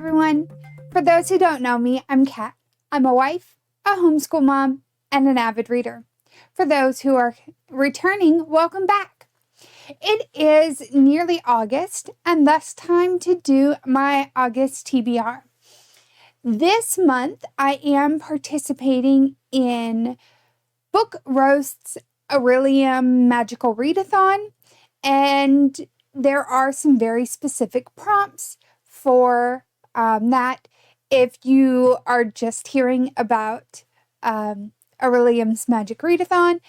everyone. For those who don't know me, I'm Kat. I'm a wife, a homeschool mom, and an avid reader. For those who are returning, welcome back. It is nearly August, and thus time to do my August TBR. This month, I am participating in Book Roast's Orillium Magical Readathon, and there are some very specific prompts for that. If you are just hearing about Orillium's Magic Readathon,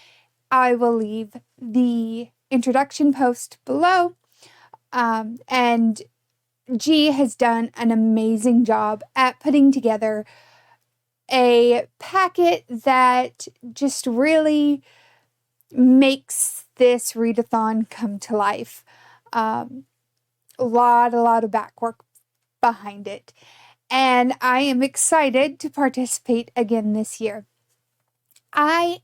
I will leave the introduction post below. And G has done an amazing job at putting together a packet that just really makes this readathon come to life. A lot of back work behind it. And I am excited to participate again this year. My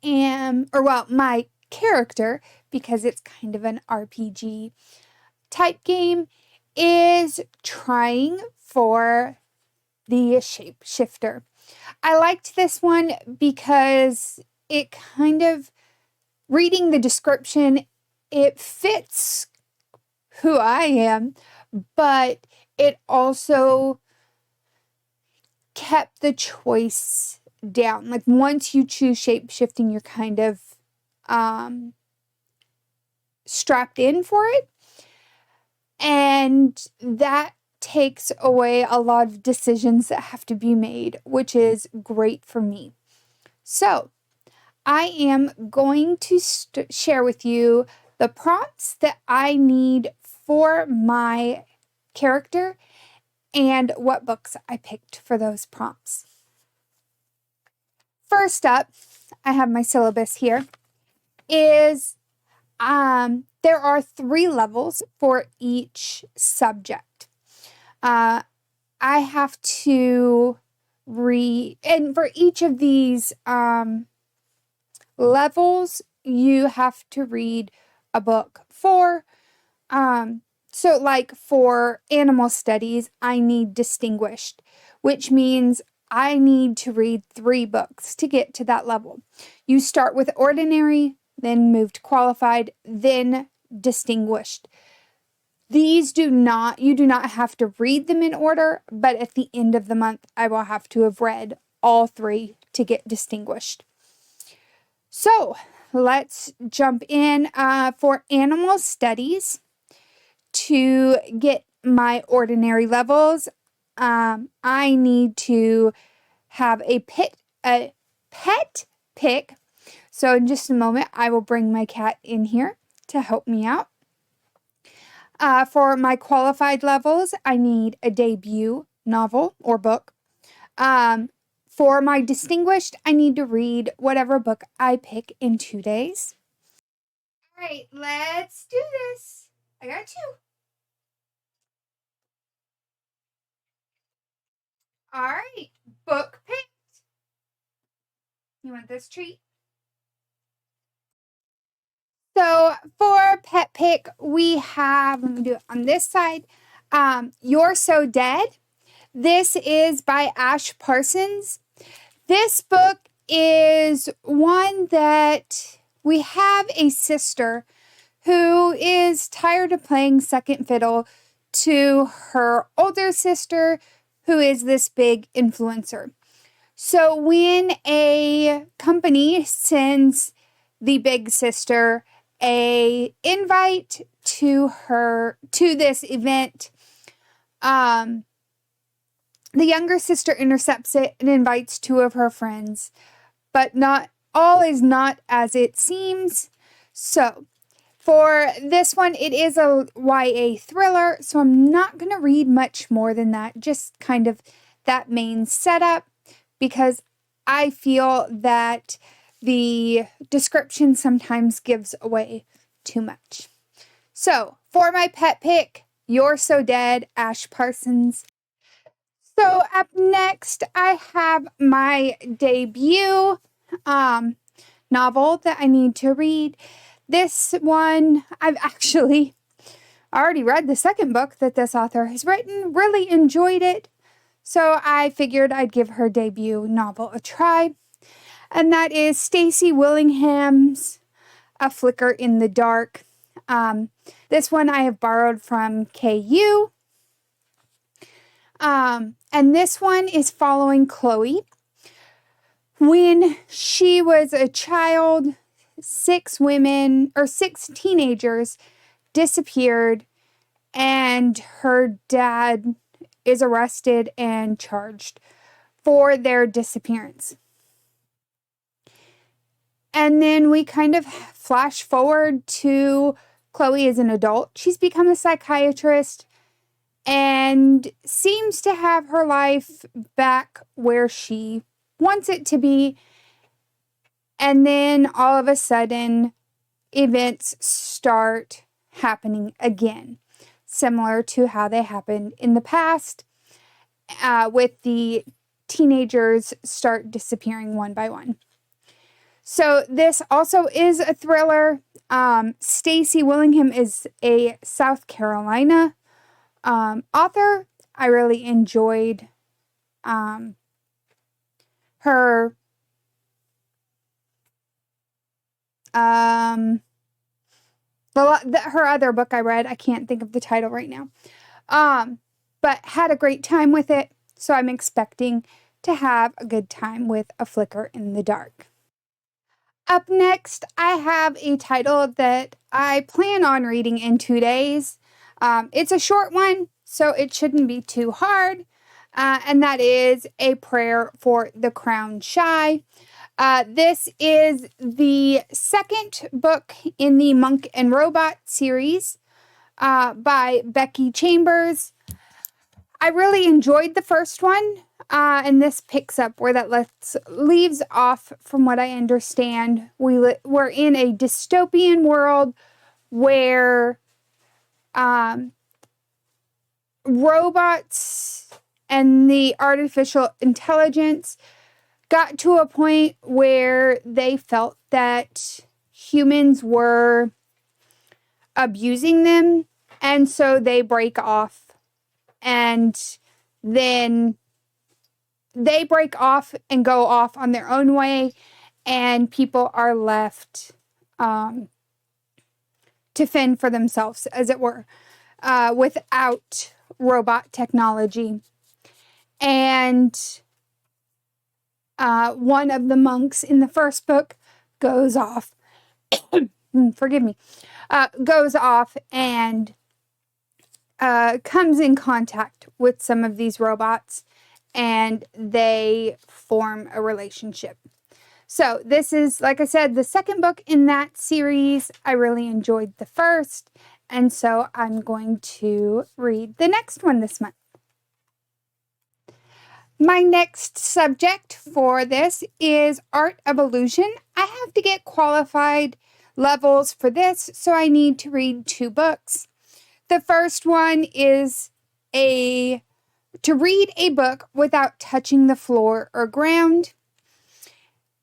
character, because it's kind of an RPG type game, is trying for the Shapeshifter. I liked this one because it kind of, reading the description, it fits who I am, but it also kept the choice down. Like, once you choose shape-shifting, you're kind of strapped in for it. And that takes away a lot of decisions that have to be made, which is great for me. So, I am going to share with you the prompts that I need for my character and what books I picked for those prompts. First up, I have my syllabus here, is there are 3 levels for each subject. I have to read, and for each of these levels, you have to read a book. So like for animal studies, I need distinguished, which means I need to read 3 books to get to that level. You start with ordinary, then move to qualified, then distinguished. These you do not have to read them in order, but at the end of the month, I will have to have read all 3 to get distinguished. So let's jump in for animal studies. To get my ordinary levels, I need to have a pet pick. So in just a moment, I will bring my cat in here to help me out. For my qualified levels, I need a debut novel or book. For my distinguished, I need to read whatever book I pick in 2 days. All right, let's do this. I got you. All right, book picked. You want this treat? So for pet pick, we have, let me do it on this side, You're So Dead. This is by Ash Parsons. This book is one that we have a sister who is tired of playing second fiddle to her older sister, who is this big influencer. So when a company sends the big sister a invite to this event, the younger sister intercepts it and invites 2 of her friends, but not all is not as it seems. So for this one, it is a YA thriller, so I'm not going to read much more than that, just kind of that main setup, because I feel that the description sometimes gives away too much. So for my pet pick, You're So Dead, Ash Parsons. So up next, I have my debut novel that I need to read. This one, I've actually already read the second book that this author has written, really enjoyed it. So I figured I'd give her debut novel a try. And that is Stacy Willingham's A Flicker in the Dark. This one I have borrowed from KU. And this one is following Chloe. When she was a child, 6 teenagers disappeared, and her dad is arrested and charged for their disappearance. And then we kind of flash forward to Chloe as an adult. She's become a psychiatrist and seems to have her life back where she wants it to be. And then all of a sudden, events start happening again, similar to how they happened in the past, with the teenagers start disappearing one by one. So this also is a thriller. Stacy Willingham is a South Carolina author. I really enjoyed her her other book I read. I can't think of the title right now. But had a great time with it. So I'm expecting to have a good time with A Flicker in the Dark. Up next, I have a title that I plan on reading in 2 days. It's a short one, so it shouldn't be too hard. And that is A Prayer for the Crowned Shy. This is the second book in the Monk and Robot series by Becky Chambers. I really enjoyed the first one, and this picks up where that leaves off. From what I understand, we're in a dystopian world where robots and the artificial intelligence got to a point where they felt that humans were abusing them, and so they break off. And then they break off and go off on their own way, and people are left to fend for themselves, as it were, without robot technology. And one of the monks in the first book goes off, goes off and comes in contact with some of these robots, and they form a relationship. So this is, like I said, the second book in that series. I really enjoyed the first, and so I'm going to read the next one this month. My next subject for this is Art of Illusion. I have to get qualified levels for this, so I need to read 2 books. The first one is to read a book without touching the floor or ground.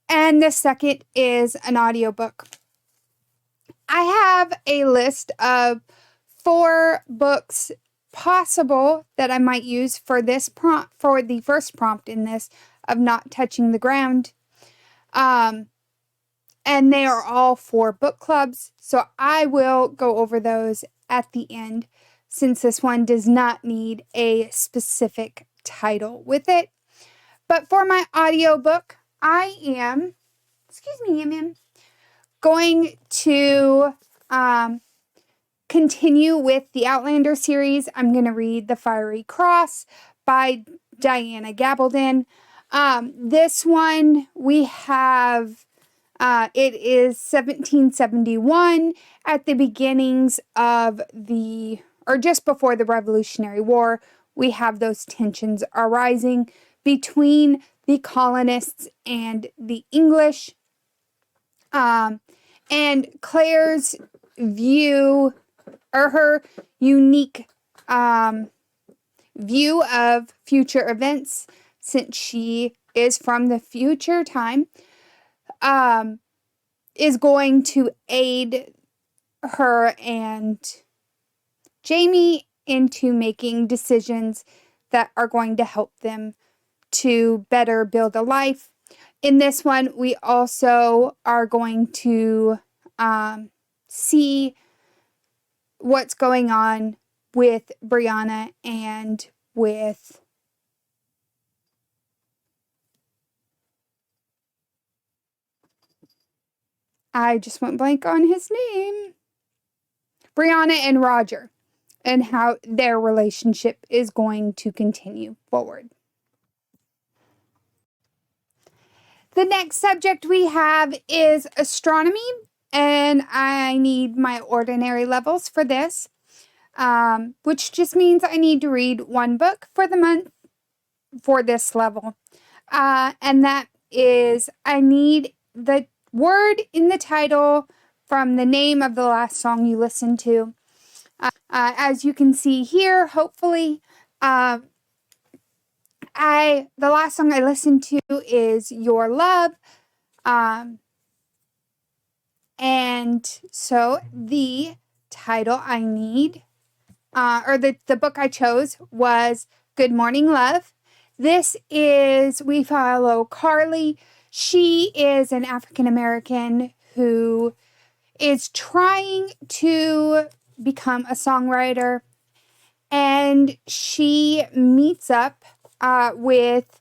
And the second is an audiobook. I have a list of 4 books possible that I might use for this prompt, for the first prompt in this of not touching the ground. And they are all for book clubs. So I will go over those at the end, since this one does not need a specific title with it. But for my audiobook, I am going to continue with the Outlander series. I'm going to read The Fiery Cross by Diana Gabaldon. This one we have, it is 1771 at the beginnings of or just before the Revolutionary War. We have those tensions arising between the colonists and the English. And Claire's view, or her unique view of future events, since she is from the future time, is going to aid her and Jamie into making decisions that are going to help them to better build a life. In this one, we also are going to see what's going on with Brianna and with I just went blank on his name. Brianna and Roger, and how their relationship is going to continue forward. The next subject we have is astronomy, and I need my ordinary levels for this, which just means I need to read one book for the month for this level. And that is, I need the word in the title from the name of the last song you listened to. As you can see here, hopefully, the last song I listened to is Your Love. And so the title I need, or the book I chose was Good Morning Love. We follow Carly. She is an African American who is trying to become a songwriter, and she meets up with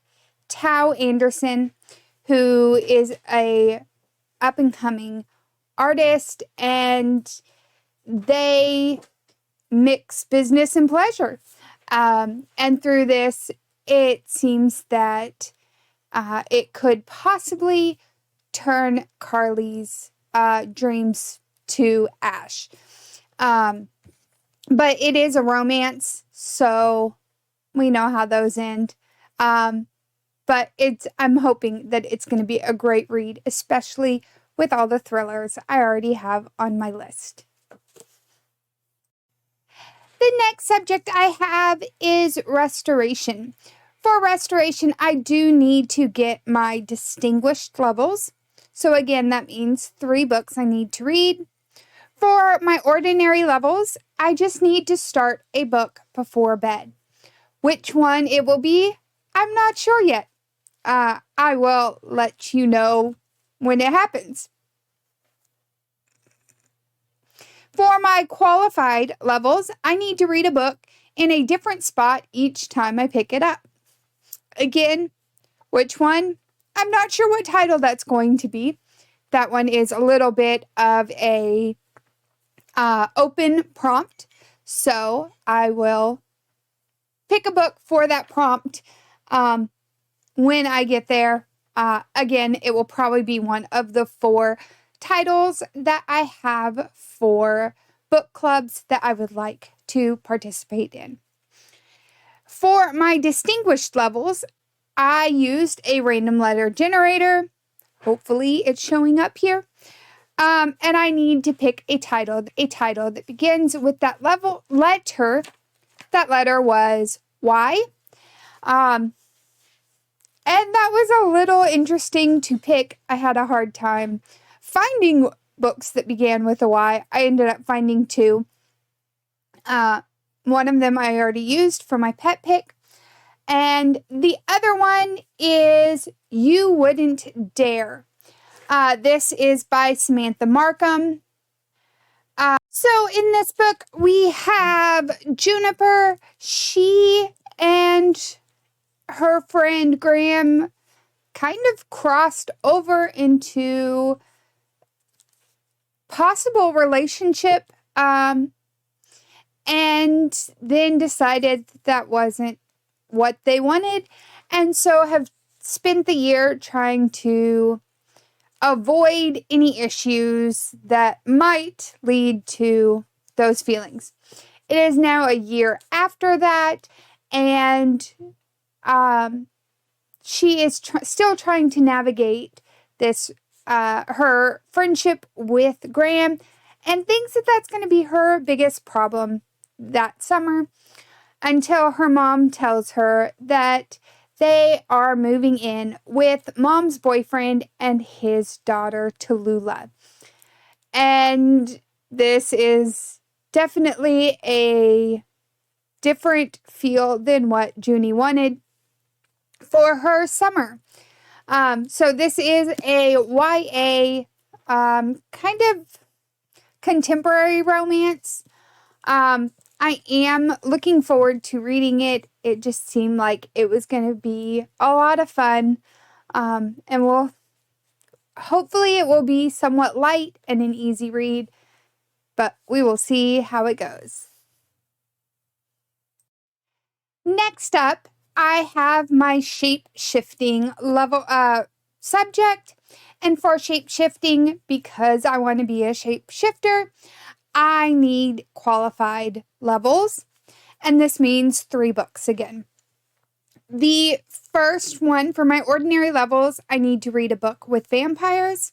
Tao Anderson, who is a up-and-coming artist, and they mix business and pleasure. And through this, it seems that it could possibly turn Carly's dreams to ash. But it is a romance, so we know how those end. But I'm hoping that it's going to be a great read, especially with all the thrillers I already have on my list. The next subject I have is restoration. For restoration, I do need to get my distinguished levels. So again, that means 3 books I need to read. For my ordinary levels, I just need to start a book before bed. Which one it will be, I'm not sure yet. I will let you know when it happens. For my qualified levels, I need to read a book in a different spot each time I pick it up. Again, which one? I'm not sure what title that's going to be. That one is a little bit of a open prompt, so I will pick a book for that prompt when I get there. Again, it will probably be one of the 4 titles that I have for book clubs that I would like to participate in. For my distinguished levels, I used a random letter generator. Hopefully it's showing up here. And I need to pick a title that begins with that letter. That letter was Y. And that was a little interesting to pick. I had a hard time finding books that began with a Y. I ended up finding 2. One of them I already used for my pet pick. And the other one is You Wouldn't Dare. This is by Samantha Markham. So in this book, we have Juniper. She and her friend Graham kind of crossed over into possible relationship, and then decided that wasn't what they wanted, and so have spent the year trying to avoid any issues that might lead to those feelings. It is now a year after that, and she is still trying to navigate this her friendship with Graham, and thinks that that's going to be her biggest problem that summer, until her mom tells her that they are moving in with mom's boyfriend and his daughter, Tallulah. And this is definitely a different feel than what Junie wanted for her summer. So this is a YA kind of contemporary romance. I am looking forward to reading it. It just seemed like it was going to be a lot of fun. And hopefully it will be somewhat light and an easy read, but we will see how it goes. Next up, I have my shape-shifting level subject. And for shape-shifting, because I want to be a shape-shifter, I need qualified levels. And this means 3 books again. The first one for my ordinary levels, I need to read a book with vampires.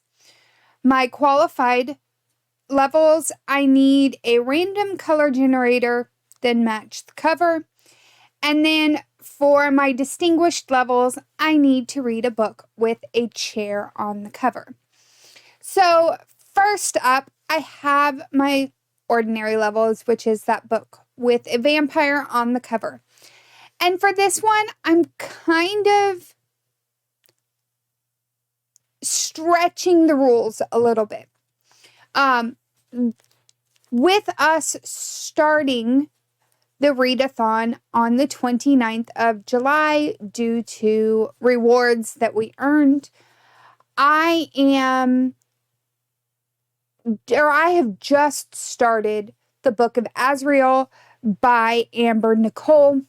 My qualified levels, I need a random color generator, then match the cover. And then for my distinguished levels, I need to read a book with a chair on the cover. So first up, I have my ordinary levels, which is that book with a vampire on the cover. And for this one, I'm kind of stretching the rules a little bit. With us starting the readathon on the 29th of July due to rewards that we earned, I have just started the Book of Azrael by Amber Nicole.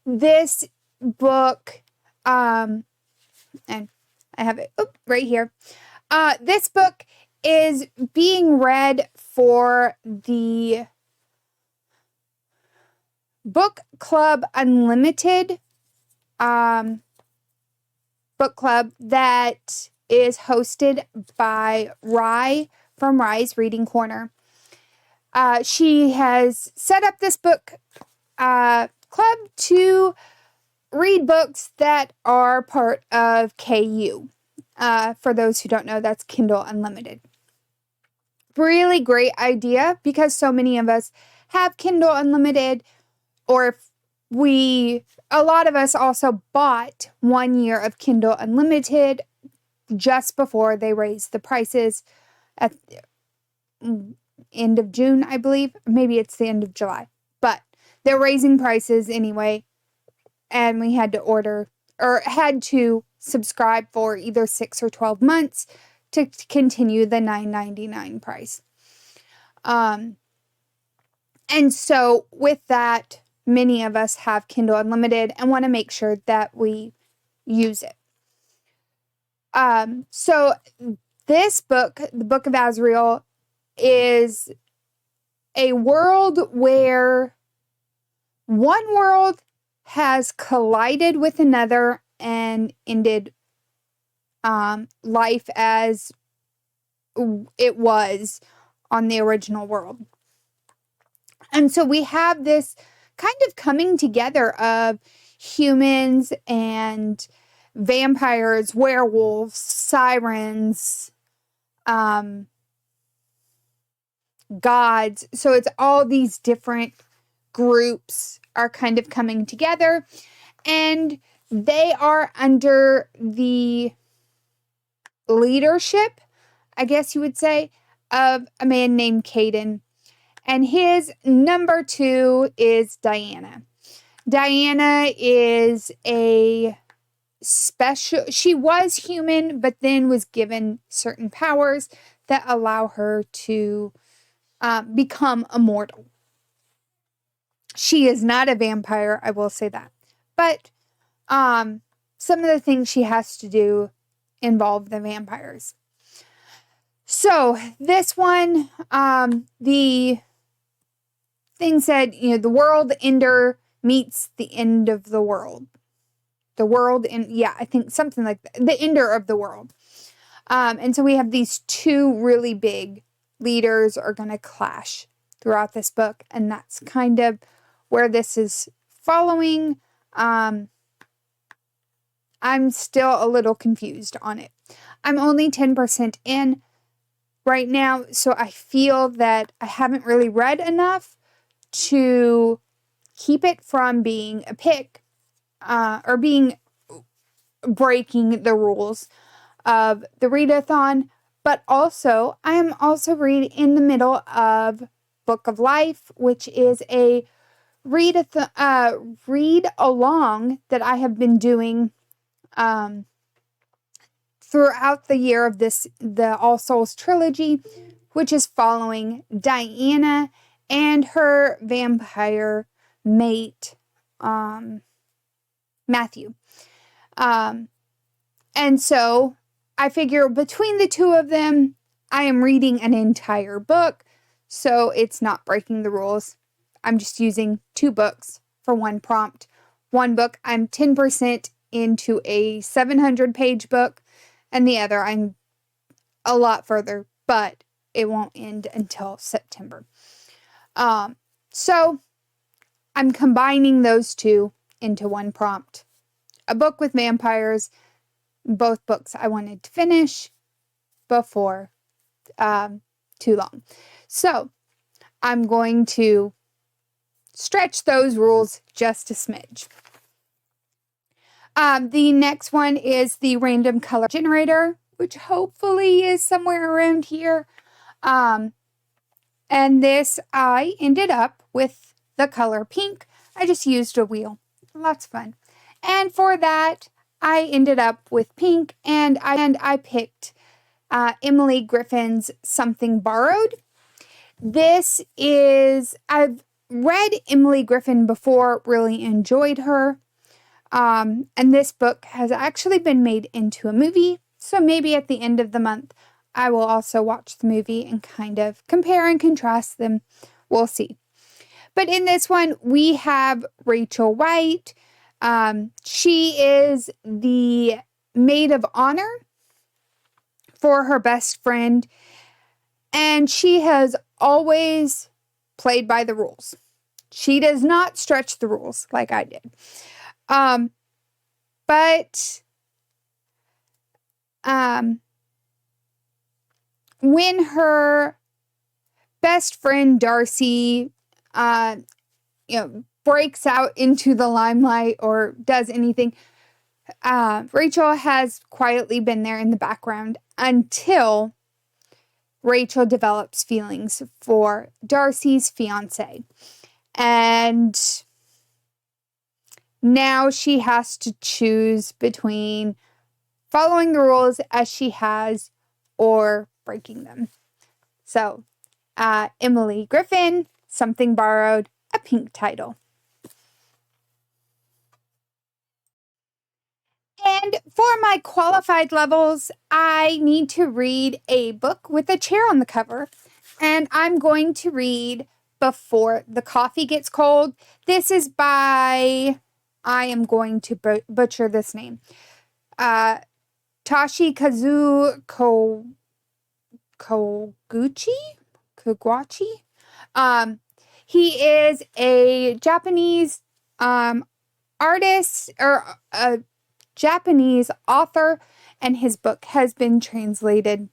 This book, and I have it right here. This book is being read for the Bookclub Unlimited book club that is hosted by Rye from Rye's Reading Corner. She has set up this book club to read books that are part of KU. For those who don't know, that's Kindle Unlimited. Really great idea because so many of us have Kindle Unlimited, or a lot of us also bought 1 year of Kindle Unlimited just before they raised the prices at the end of June, I believe. Maybe it's the end of July. But they're raising prices anyway. And we had to subscribe for either 6 or 12 months to continue the $9.99 price. And so with that, many of us have Kindle Unlimited and want to make sure that we use it. So this book, the Book of Azrael, is a world where one world has collided with another and ended life as it was on the original world. And so we have this kind of coming together of humans and vampires, werewolves, sirens, gods. So it's all these different groups are kind of coming together, and they are under the leadership, I guess you would say, of a man named Caden. And his number 2 is Diana. Diana is she was human, but then was given certain powers that allow her to become immortal. She is not a vampire, I will say that. But some of the things she has to do involve the vampires. So this one, the thing said, the world ender meets the end of the world. The world, I think something like that. The ender of the world. And so we have these 2 really big leaders are going to clash throughout this book. And that's kind of where this is following. I'm still a little confused on it. I'm only 10% in right now, so I feel that I haven't really read enough to keep it from being a pick or breaking the rules of the readathon. But also, I am also in the middle of Book of Life, which is a read along that I have been doing throughout the year of the All Souls trilogy, which is following Diana and her vampire mate, Matthew. And so I figure between the two of them, I am reading an entire book, so it's not breaking the rules. I'm just using 2 books for one prompt. One book, I'm 10% into a 700-page book, and the other, I'm a lot further, but it won't end until September. So I'm combining those 2 into one prompt. A book with vampires, both books I wanted to finish before too long. So I'm going to stretch those rules just a smidge. The next one is the random color generator, which hopefully is somewhere around here. And this, I ended up with the color pink. I just used a wheel. Lots of fun. And for that, I ended up with pink, and I picked Emily Griffin's Something Borrowed. This is, I've read Emily Griffin before, really enjoyed her. And this book has actually been made into a movie, so maybe at the end of the month, I will also watch the movie and kind of compare and contrast them. We'll see. But in this one, we have Rachel White. She is the maid of honor for her best friend, and she has always played by the rules. She does not stretch the rules like I did. But when her best friend Darcy, breaks out into the limelight or does anything, Rachel has quietly been there in the background until Rachel develops feelings for Darcy's fiance. And now she has to choose between following the rules as she has or breaking them. So, Emily Griffin, Something Borrowed, a pink title. And for my qualified levels, I need to read a book with a chair on the cover. And I'm going to read Before the Coffee Gets Cold. This is by, I am going to butcher this name, Toshikazu Koguchi? He is a Japanese artist, or a Japanese author, and his book has been translated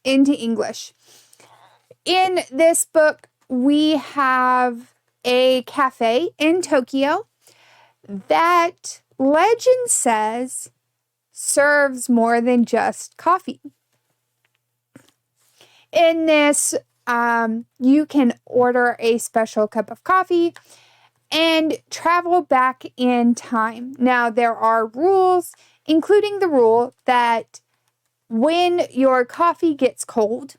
into English. In this book, we have a cafe in Tokyo that legend says serves more than just coffee. In this, you can order a special cup of coffee and travel back in time. Now, there are rules, including the rule that when your coffee gets cold,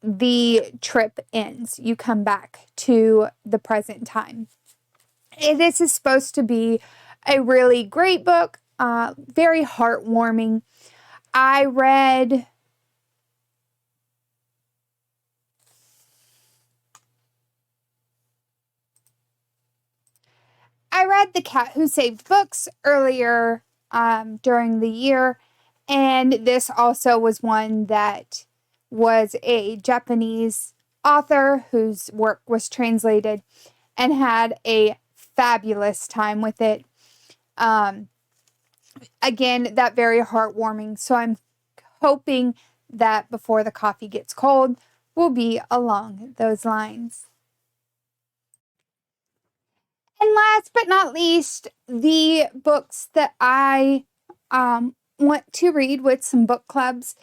the trip ends. You come back to the present time. This is supposed to be a really great book, very heartwarming. I read The Cat Who Saved Books earlier during the year, and this also was one that was a Japanese author whose work was translated and had a fabulous time with it. Again, that very heartwarming. So I'm hoping that Before the Coffee Gets Cold will be along those lines. And last but not least, the books that I want to read with some book clubs.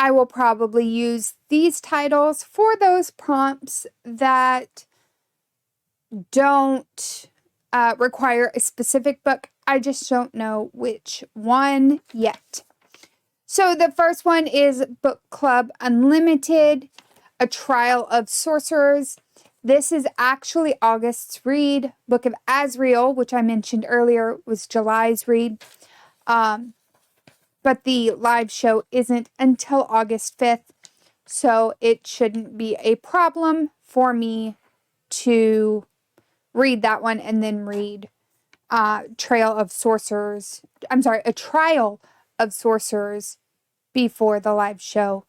I will probably use these titles for those prompts that don't require a specific book. I just don't know which one yet. So the first one is Book Club Unlimited, A Trial of Sorcerers. This is actually August's read. Book of Azrael, which I mentioned earlier, was July's read. But the live show isn't until August 5th, so it shouldn't be a problem for me to read that one and then read A Trial of Sorcerers before the live show,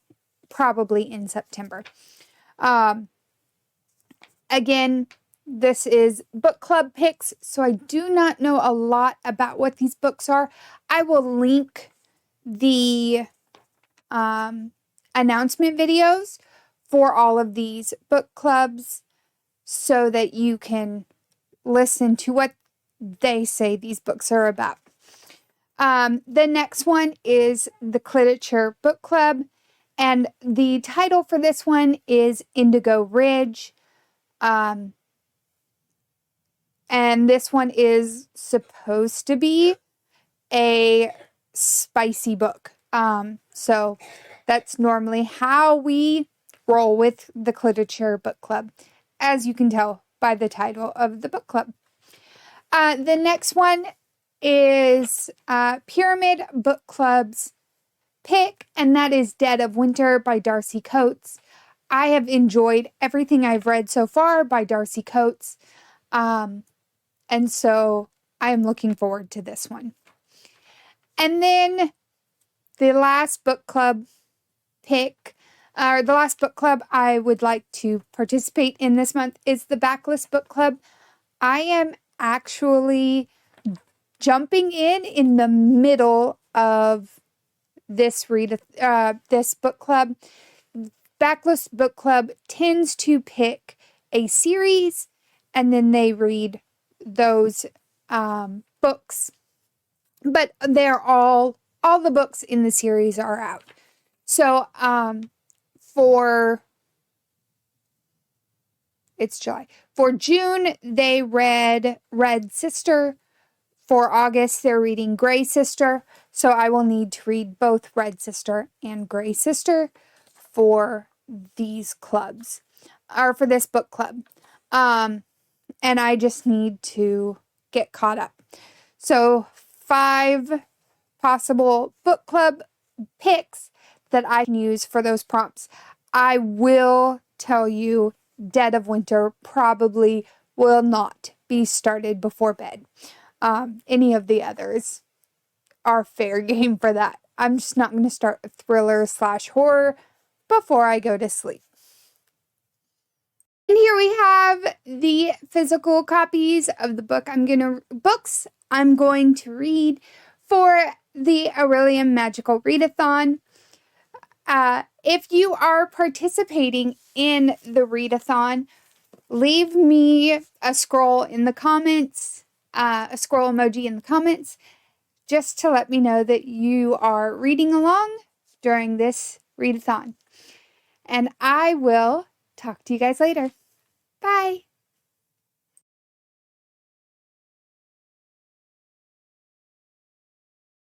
probably in September. Again, this is Bookclub Picks, so I do not know a lot about what these books are. I will link the announcement videos for all of these book clubs so that you can listen to what they say these books are about. The next one is the Literature Book Club, and the title for this one is Indigo Ridge. And this one is supposed to be a spicy book. So that's normally how we roll with the Literature Book Club, as you can tell by the title of the book club. The next one is Pyramid Book Club's pick, and that is Dead of Winter by Darcy Coates. I have enjoyed everything I've read so far by Darcy Coates, and so I am looking forward to this one. And then the last book club pick, or the last book club I would like to participate in this month is the Backlist Book Club. I am actually jumping in the middle of this book club. Backlist Book Club tends to pick a series and then they read those books. But they're all the books in the series are out. So it's July. For June, they read Red Sister. For August, they're reading Gray Sister. So I will need to read both Red Sister and Gray Sister for these clubs, or for this book club. And I just need to get caught up. So 5 possible book club picks that I can use for those prompts. I will tell you Dead of Winter probably will not be started before bed. Any of the others are fair game for that. I'm just not going to start a thriller/horror before I go to sleep. And here we have the physical copies of the books I'm going to read for the Orillium Magical Readathon. If you are participating in the readathon, leave me a scroll in the comments, a scroll emoji in the comments, just to let me know that you are reading along during this readathon. And I will talk to you guys later. Bye.